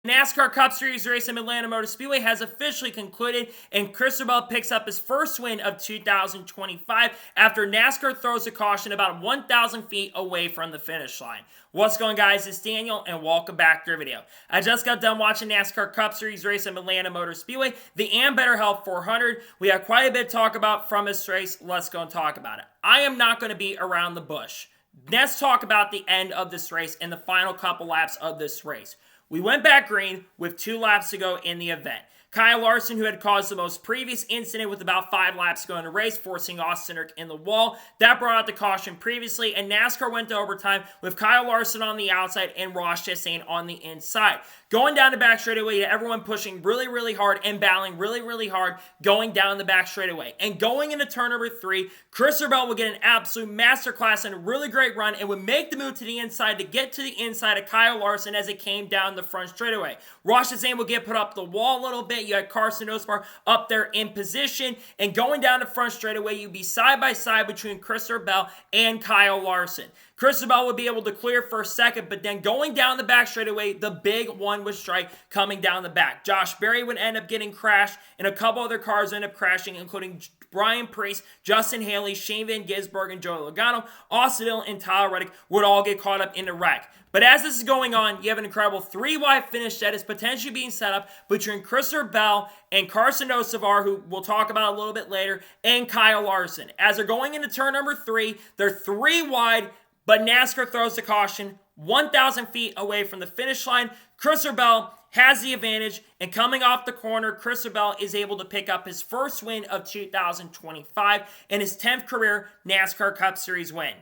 NASCAR Cup Series race in Atlanta Motor Speedway has officially concluded, and Christopher Bell picks up his first win of 2025 after NASCAR throws a caution about 1,000 feet away from the finish line. What's going on, guys? It's Daniel, and welcome back to our video. I just got done watching NASCAR Cup Series race in Atlanta Motor Speedway, the Am Better Health 400. We have quite a bit to talk about from this race. Let's go and talk about it. I am not going to beat around the bush. Let's talk about the end of this race and the final couple laps of this race. We went back green with 2 laps to go in the event. Kyle Larson, who had caused the most previous incident with about 5 laps to go in the race, forcing Austin in the wall. That brought out the caution previously, and NASCAR went to overtime with Kyle Larson on the outside and Ross Chastain on the inside. Going down the back straightaway, everyone pushing really hard and battling really hard going down the back straightaway. And going into turn number 3, Christopher Bell would get an absolute masterclass and a really great run and would make the move to the inside to get to the inside of Kyle Larson as it came down the front straightaway. Ross Chastain would get put up the wall a little bit. You had Carson Osbar up there in position, and going down the front straightaway, you'd be side by side between Christopher Bell and Kyle Larson. Christopher Bell would be able to clear for a second, but then going down the back straightaway, the big one would strike coming down the back. Josh Berry would end up getting crashed, and a couple other cars end up crashing, including Brian Priest, Justin Haley, Shane Van Gisbergen, and Joey Logano. Austin Dillon and Tyler Reddick would all get caught up in the wreck. But as this is going on, you have an incredible 3-wide finish that is potentially being set up between Christopher Bell and Carson Osavar, who we'll talk about a little bit later, and Kyle Larson. As they're going into turn number 3, they're 3 wide, but NASCAR throws the caution 1,000 feet away from the finish line. Christopher Bell has the advantage, and coming off the corner, Christopher Bell is able to pick up his first win of 2025 and his 10th career NASCAR Cup Series win.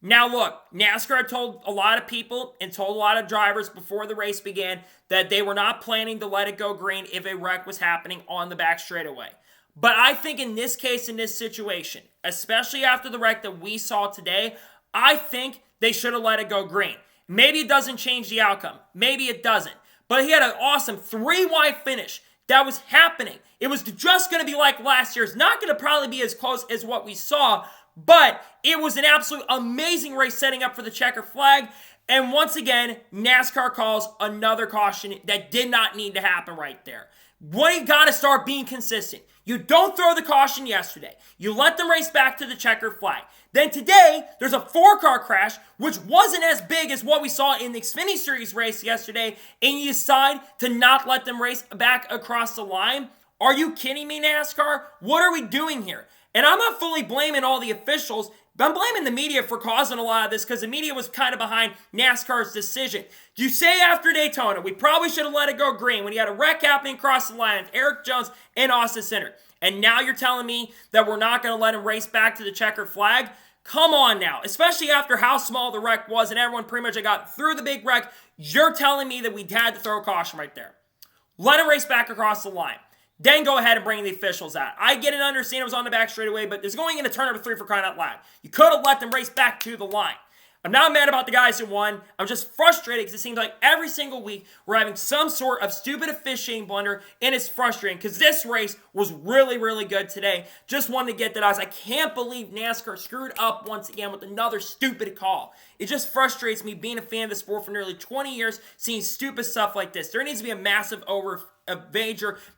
Now look, NASCAR told a lot of people and told a lot of drivers before the race began that they were not planning to let it go green if a wreck was happening on the back straightaway. But I think in this case, in this situation, especially after the wreck that we saw today, I think they should have let it go green. Maybe it doesn't change the outcome. Maybe it doesn't. But he had an awesome 3-wide finish that was happening. It was just going to be like last year. It's not going to probably be as close as what we saw, but it was an absolute amazing race setting up for the checker flag. And once again, NASCAR calls another caution that did not need to happen right there. We got to start being consistent. You don't throw the caution yesterday. You let them race back to the checker flag. Then today, there's a 4-car crash, which wasn't as big as what we saw in the Xfinity Series race yesterday, and you decide to not let them race back across the line? Are you kidding me, NASCAR? What are we doing here? And I'm not fully blaming all the officials, but I'm blaming the media for causing a lot of this because the media was kind of behind NASCAR's decision. You say after Daytona, we probably should have let it go green when you had a wreck happening across the line with Eric Jones and Austin Center. And now you're telling me that we're not going to let him race back to the checkered flag? Come on now, especially after how small the wreck was and everyone pretty much got through the big wreck. You're telling me that we had to throw a caution right there. Let him race back across the line. Then go ahead and bring the officials out. I get it and understand it was on the back straightaway, but there's going into turn number 3 for crying out loud. You could have let them race back to the line. I'm not mad about the guys who won. I'm just frustrated because it seems like every single week we're having some sort of stupid officiating blunder, and it's frustrating because this race was really good today. Just wanted to get that out. I can't believe NASCAR screwed up once again with another stupid call. It just frustrates me being a fan of the sport for nearly 20 years, seeing stupid stuff like this. There needs to be a massive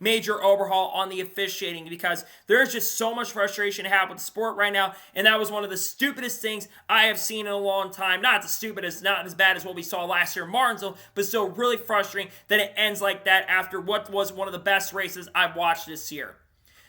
major overhaul on the officiating because there's just so much frustration to have with the sport right now, and that was one of the stupidest things I have seen in a long time. Not the stupidest, not as bad as what we saw last year in Martinsville, but still really frustrating that it ends like that after what was one of the best races I've watched this year.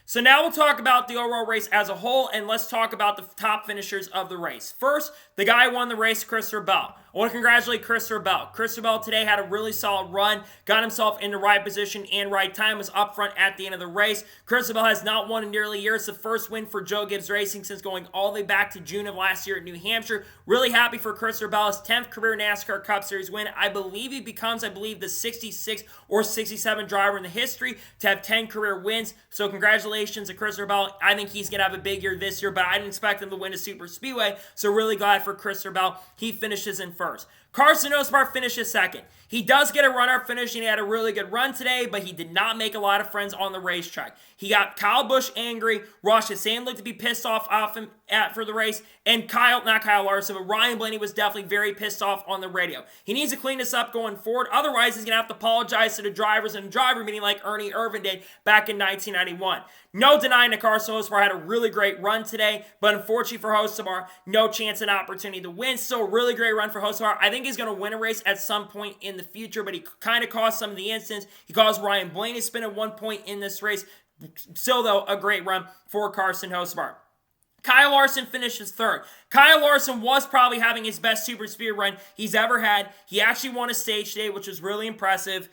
So now we'll talk about the overall race as a whole, and let's talk about the top finishers of the race. First, the guy who won the race, Christopher Bell. I want to congratulate Christopher Bell. Christopher Bell today had a really solid run, got himself in the right position and right time, was up front at the end of the race. Christopher Bell has not won in nearly a year. It's the first win for Joe Gibbs Racing since going all the way back to June of last year at New Hampshire. Really happy for Christopher Bell, his 10th career NASCAR Cup Series win. I believe he becomes, the 66 or 67 driver in the history to have 10 career wins. So congratulations to Christopher Bell. I think he's going to have a big year this year, but I didn't expect him to win a super speedway. So really glad for Christopher Bell. He finishes in first. Carson Osbar finishes second. He does get a runner finish, and he had a really good run today, but he did not make a lot of friends on the racetrack. He got Kyle Busch angry. Ross Chastain looked to be pissed off him for the race, and not Kyle Larson, but Ryan Blaney was definitely very pissed off on the radio. He needs to clean this up going forward. Otherwise, he's going to have to apologize to the drivers in a driver meeting like Ernie Irvan did back in 1991. No denying that Carson Hocevar had a really great run today, but unfortunately for Hocevar, no chance and opportunity to win. Still a really great run for Hocevar. I think he's going to win a race at some point in the future, but he kind of caused some of the incidents. He caused Ryan Blaney to spin at one point in this race. Still, though, a great run for Carson Hocevar. Kyle Larson finishes third. Kyle Larson was probably having his best super speed run he's ever had. He actually won a stage today, which was really impressive.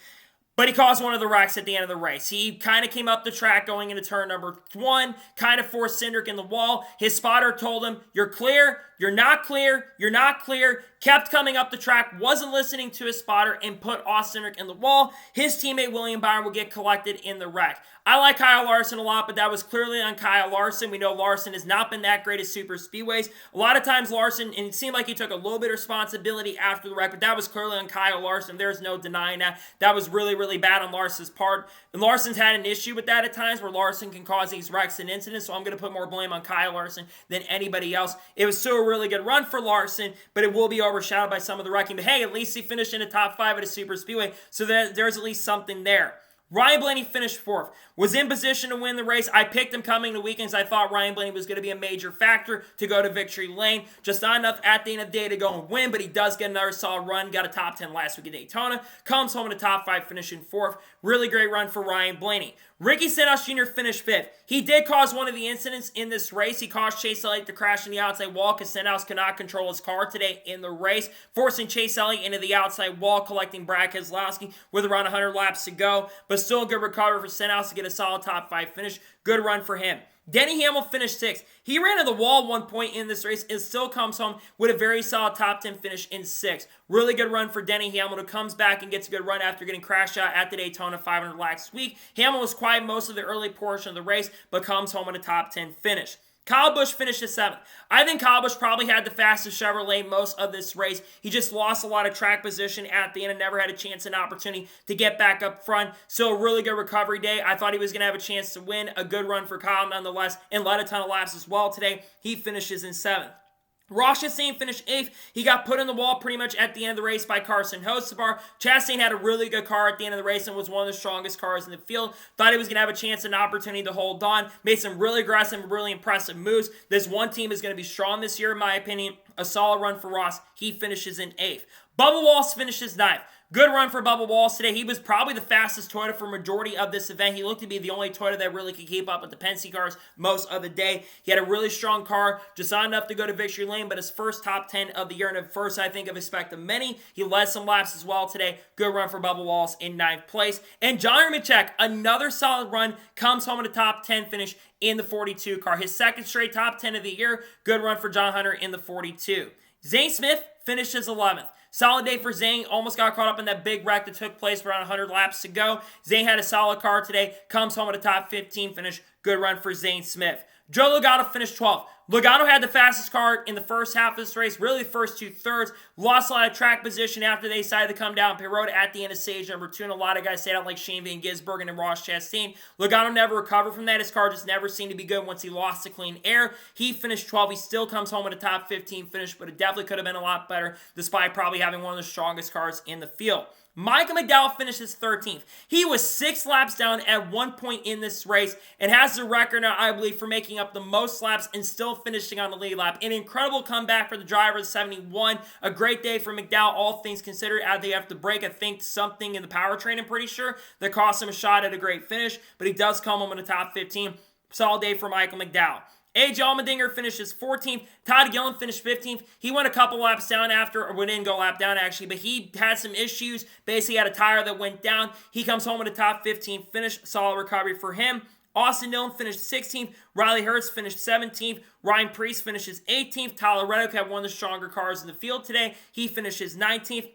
But he caused one of the wrecks at the end of the race. He kind of came up the track going into turn number 1, kind of forced Cindric in the wall. His spotter told him, "You're clear, you're not clear, you're not clear." Kept coming up the track, wasn't listening to his spotter, and put Austin Cindric in the wall. His teammate William Byron will get collected in the wreck. I like Kyle Larson a lot, but that was clearly on Kyle Larson. We know Larson has not been that great at super speedways. A lot of times Larson, and it seemed like he took a little bit of responsibility after the wreck, but that was clearly on Kyle Larson. There's no denying that. That was really, really bad on Larson's part. And Larson's had an issue with that at times where Larson can cause these wrecks and incidents, so I'm going to put more blame on Kyle Larson than anybody else. It was still a really good run for Larson, but it will be overshadowed by some of the wrecking. But hey, at least he finished in the top 5 at a super speedway, so there's at least something there. Ryan Blaney finished 4th, was in position to win the race. I picked him coming to weekends. I thought Ryan Blaney was going to be a major factor to go to victory lane. Just not enough at the end of the day to go and win, but he does get another solid run. Got a top 10 last week at Daytona. Comes home in the top 5, finishing 4th. Really great run for Ryan Blaney. Ricky Stenhouse Jr. finished 5th. He did cause one of the incidents in this race. He caused Chase Elliott to crash in the outside wall because Stenhouse could not control his car today in the race, forcing Chase Elliott into the outside wall, collecting Brad Keselowski with around 100 laps to go. But still a good recovery for Stenhouse to get a solid top 5 finish. Good run for him. Denny Hamlin finished 6th. He ran to the wall one point in this race and still comes home with a very solid top 10 finish in 6th. Really good run for Denny Hamlin, who comes back and gets a good run after getting crashed out at the Daytona 500 last week. Hamlin was quiet most of the early portion of the race, but comes home with a top 10 finish. Kyle Busch finished 7th. I think Kyle Busch probably had the fastest Chevrolet most of this race. He just lost a lot of track position at the end and never had a chance and opportunity to get back up front. So a really good recovery day. I thought he was going to have a chance to win. A good run for Kyle nonetheless, and led a ton of laps as well today. He finishes in 7th. Ross Chastain finished 8th. He got put in the wall pretty much at the end of the race by Carson Hocevar. Chastain had a really good car at the end of the race and was one of the strongest cars in the field. Thought he was going to have a chance and an opportunity to hold on. Made some really aggressive, really impressive moves. This one team is going to be strong this year, in my opinion. A solid run for Ross. He finishes in 8th. Bubba Wallace finishes 9th. Good run for Bubba Wallace today. He was probably the fastest Toyota for majority of this event. He looked to be the only Toyota that really could keep up with the Penske cars most of the day. He had a really strong car, just not enough to go to victory lane, but his first top 10 of the year, and first, I think, of respect of many. He led some laps as well today. Good run for Bubba Wallace in 9th place. And John Nemechek, another solid run, comes home with a top 10 finish in the 42 car. His second straight top 10 of the year. Good run for John Hunter in the 42. Zane Smith finishes 11th. Solid day for Zane. Almost got caught up in that big wreck that took place around 100 laps to go. Zane had a solid car today. Comes home with a top 15 finish. Good run for Zane Smith. Joe Logano finished 12th. Logano had the fastest car in the first half of this race, really the first 2/3. Lost a lot of track position after they decided to come down pit road at the end of stage number 2, and a lot of guys stayed out like Shane Van Gisbergen and Ross Chastain. Logano never recovered from that. His car just never seemed to be good once he lost the clean air. He finished 12th. He still comes home with a top 15 finish, but it definitely could have been a lot better, despite probably having one of the strongest cars in the field. Michael McDowell finishes 13th. He was 6 laps down at one point in this race and has the record now, I believe, for making up the most laps and still finishing on the lead lap. An incredible comeback for the driver of 71. A great day for McDowell, all things considered. They have to break, I think, something in the powertrain, I'm pretty sure, that cost him a shot at a great finish, but he does come home in the top 15. Solid day for Michael McDowell. AJ Allmendinger finishes 14th. Todd Gillen finished 15th. He went a couple laps down after, or we didn't go a lap down actually, but he had some issues. Basically had a tire that went down. He comes home with a top 15 finish. Solid recovery for him. Austin Dillon finished 16th. Riley Hurst finished 17th. Ryan Preece finishes 18th. Tyler Reddick had one of the stronger cars in the field today. He finishes 19th.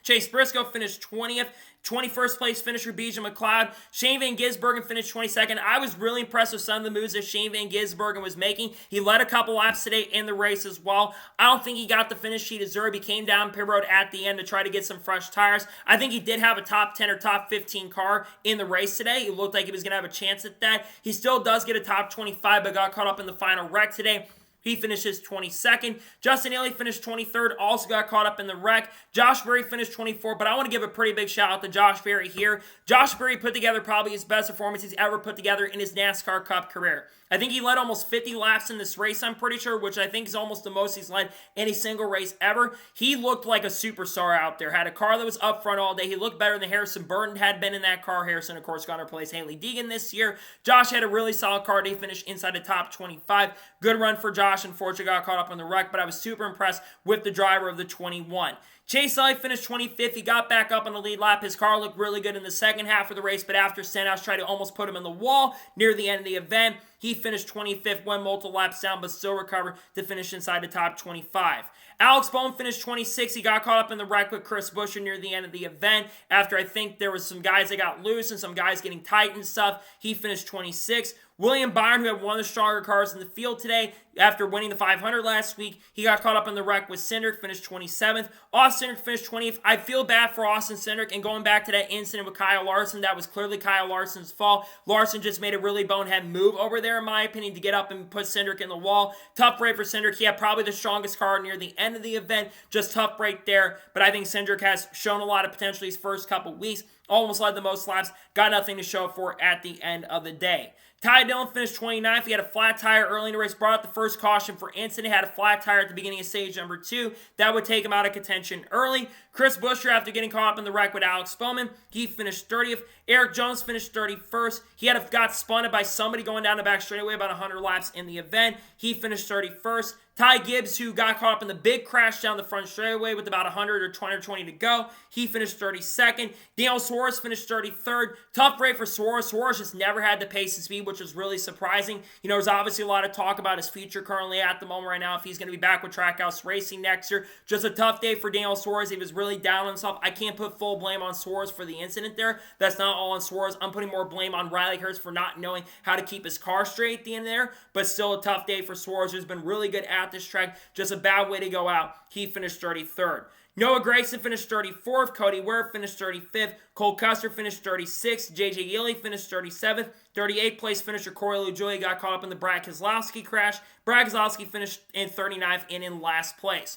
Chase Briscoe finished 20th. 21st place finisher Bijan McLeod. Shane Van Gisbergen finished 22nd. I was really impressed with some of the moves that Shane Van Gisbergen was making. He led a couple laps today in the race as well. I don't think he got the finish he deserved. He came down pit road at the end to try to get some fresh tires. I think he did have a top 10 or top 15 car in the race today. It looked like he was going to have a chance at that. He still does get a top 25, but got caught up in the final wreck today. He finishes 22nd. Justin Haley finished 23rd, also got caught up in the wreck. Josh Berry finished 24th, but I want to give a pretty big shout out to Josh Berry here. Josh Berry put together probably his best performance he's ever put together in his NASCAR Cup career. I think he led almost 50 laps in this race, I'm pretty sure, which I think is almost the most he's led in a single race ever. He looked like a superstar out there. Had a car that was up front all day. He looked better than Harrison Burton had been in that car. Harrison, of course, got to replace Haley Deegan this year. Josh had a really solid car. He finished inside the top 25. Good run for Josh. Unfortunately, got caught up in the wreck, but I was super impressed with the driver of the 21. Chase Elliott finished 25th. He got back up on the lead lap. His car looked really good in the second half of the race, but after Stenhouse tried to almost put him in the wall near the end of the event, he finished 25th, went multiple laps down, but still recovered to finish inside the top 25. Alex Bowman finished 26th. He got caught up in the wreck with Chris Buescher near the end of the event after I think there was some guys that got loose and some guys getting tight and stuff. He finished 26th. William Byron, who had one of the stronger cars in the field today, after winning the 500 last week, he got caught up in the wreck with Cindric, finished 27th. Austin Cindric finished 20th. I feel bad for Austin Cindric, and going back to that incident with Kyle Larson, that was clearly Kyle Larson's fault. Larson just made a really bonehead move over there, in my opinion, to get up and put Cindric in the wall. Tough break for Cindric. He had probably the strongest car near the end of the event. Just tough break there, but I think Cindric has shown a lot of potential these first couple weeks. Almost led the most laps. Got nothing to show for at the end of the day. Ty Dillon finished 29th. He had a flat tire early in the race, brought out the first caution for incident. Had a flat tire at the beginning of stage number 2. That would take him out of contention early. Chris Buescher, after getting caught up in the wreck with Alex Bowman, he finished 30th. Eric Jones finished 31st. He got spun by somebody going down the back straightaway about 100 laps in the event. He finished 31st. Ty Gibbs, who got caught up in the big crash down the front straightaway with about 100 or 20 to go, he finished 32nd. Daniel Suarez finished 33rd. Tough break for Suarez. Suarez just never had the pace and speed, which was really surprising. You know, there's obviously a lot of talk about his future currently at the moment right now, if he's going to be back with Trackhouse Racing next year. Just a tough day for Daniel Suarez. He was really down on himself. I can't put full blame on Suarez for the incident there. That's not all on Suarez. I'm putting more blame on Riley Hurst for not knowing how to keep his car straight at the end there, but still a tough day for Suarez, who's been really good at this track. Just a bad way to go out. He finished 33rd. Noah Gragson finished 34th. Cody Ware finished 35th. Cole Custer finished 36th. J.J. Yeley finished 37th. 38th place finisher Corey LaJoie got caught up in the Brad Keselowski crash. Brad Keselowski finished in 39th and in last place.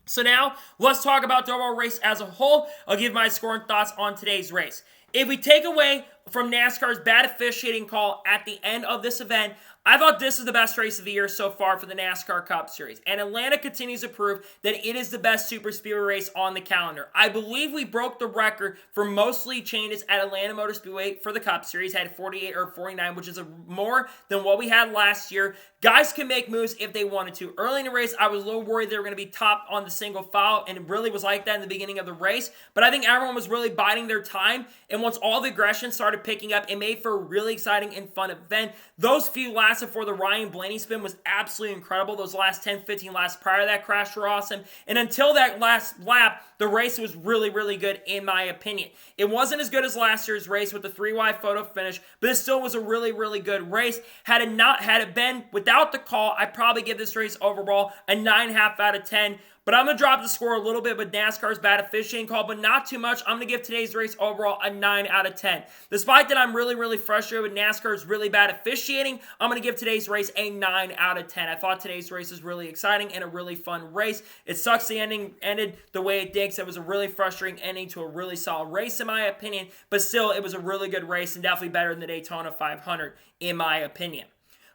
So now, let's talk about the overall race as a whole. I'll give my scoring thoughts on today's race. If we take away from NASCAR's bad officiating call at the end of this event, I thought this is the best race of the year so far for the NASCAR Cup Series. And Atlanta continues to prove that it is the best super speedway race on the calendar. I believe we broke the record for most lead changes at Atlanta Motor Speedway for the Cup Series. Had 48 or 49, which is more than what we had last year. Guys can make moves if they wanted to. Early in the race, I was a little worried they were going to be top on the single file, and it really was like that in the beginning of the race. But I think everyone was really biding their time, and once all the aggression started picking up, it made for a really exciting and fun event. Those few laps before the Ryan Blaney spin was absolutely incredible. Those last 10, 15 laps prior to that crash were awesome. And until that last lap, the race was really, really good in my opinion. It wasn't as good as last year's race with the 3-wide photo finish, but it still was a really, really good race. Had it been without the call, I'd probably give this race overall a 9.5 out of 10. But I'm going to drop the score a little bit with NASCAR's bad officiating call, but not too much. I'm going to give today's race overall a 9 out of 10. Despite that I'm really, really frustrated with NASCAR's really bad officiating, I'm going to give today's race a 9 out of 10. I thought today's race was really exciting and a really fun race. It sucks the ending ended the way it did, because it was a really frustrating ending to a really solid race in my opinion, but still it was a really good race and definitely better than the Daytona 500 in my opinion.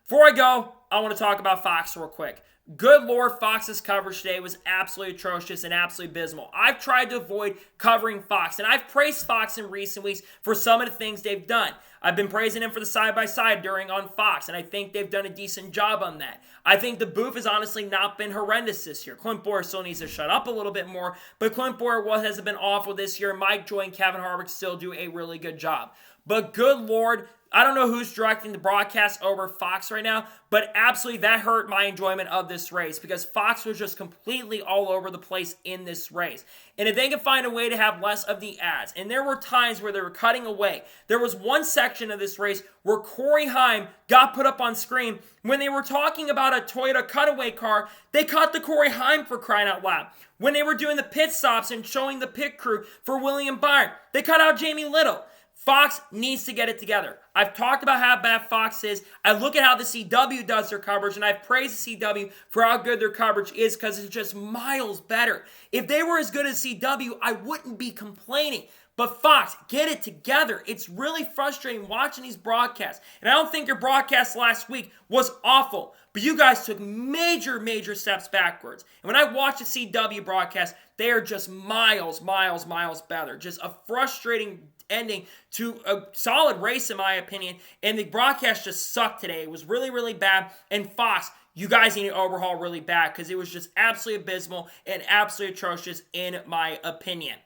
Before I go, I want to talk about Fox real quick. Good Lord, Fox's coverage today was absolutely atrocious and absolutely abysmal. I've tried to avoid covering Fox, and I've praised Fox in recent weeks for some of the things they've done. I've been praising him for the side-by-side during on Fox, and I think they've done a decent job on that. I think the booth has honestly not been horrendous this year. Clint Boyer still needs to shut up a little bit more, but Clint Boyer hasn't been awful this year. Mike Joy and Kevin Harvick still do a really good job. But good Lord, I don't know who's directing the broadcast over Fox right now, but absolutely, that hurt my enjoyment of this race because Fox was just completely all over the place in this race. And if they could find a way to have less of the ads, and there were times where they were cutting away. There was one section of this race where Corey Heim got put up on screen when they were talking about a Toyota cutaway car. They cut to Corey Heim, for crying out loud. When they were doing the pit stops and showing the pit crew for William Byron, they cut out Jamie Little. Fox needs to get it together. I've talked about how bad Fox is. I look at how the CW does their coverage, and I've praised the CW for how good their coverage is because it's just miles better. If they were as good as CW, I wouldn't be complaining. But Fox, get it together. It's really frustrating watching these broadcasts. And I don't think your broadcast last week was awful, but you guys took major, major steps backwards. And when I watch the CW broadcast, they are just miles better. Just a frustrating ending to a solid race, in my opinion. And the broadcast just sucked today. It was really, really bad. And Fox, you guys need to overhaul really bad because it was just absolutely abysmal and absolutely atrocious, in my opinion.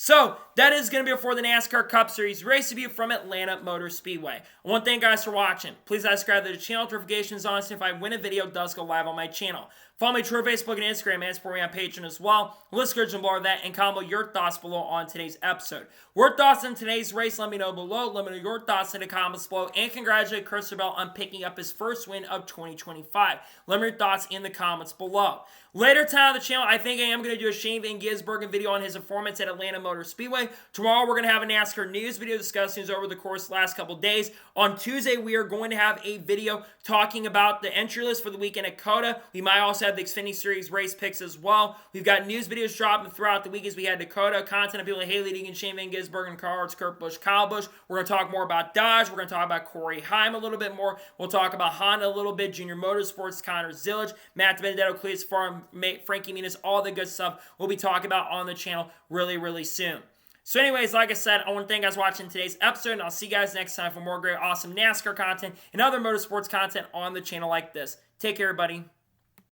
So, that is going to be it for the NASCAR Cup Series race review from Atlanta Motor Speedway. I want to thank you guys for watching. Please subscribe to the channel, notifications on, so if I win a video, it does go live on my channel. Follow me on Twitter, Facebook, and Instagram, and support me on Patreon as well. Let's go below that and comment your thoughts below on today's episode. Your thoughts on today's race, let me know below. Let me know your thoughts in the comments below. And congratulate Christopher Bell on picking up his first win of 2025. Let me know your thoughts in the comments below. Later tonight on the channel, I think I am going to do a Shane Van Gisbergen video on his performance at Atlanta Motor Speedway. Tomorrow, we're going to have a NASCAR news video discussing news over the course of the last couple days. On Tuesday, we are going to have a video talking about the entry list for the weekend at COTA. We might also have the Xfinity Series race picks as well. We've got news videos dropping throughout the week as we head to COTA. Content of people like Haley Deegan, Shane Van Gisbergen, Carl Hartz, Kurt Busch, Kyle Busch. We're going to talk more about Dodge. We're going to talk about Corey Heim a little bit more. We'll talk about Honda a little bit, Junior Motorsports, Connor Zillage, Matt Benedetto, Cletus Farm, Frankie Muniz, all the good stuff we'll be talking about on the channel really, really soon. So anyways, like I said, I want to thank you guys for watching today's episode, and I'll see you guys next time for more great, awesome NASCAR content and other motorsports content on the channel like this. Take care, everybody.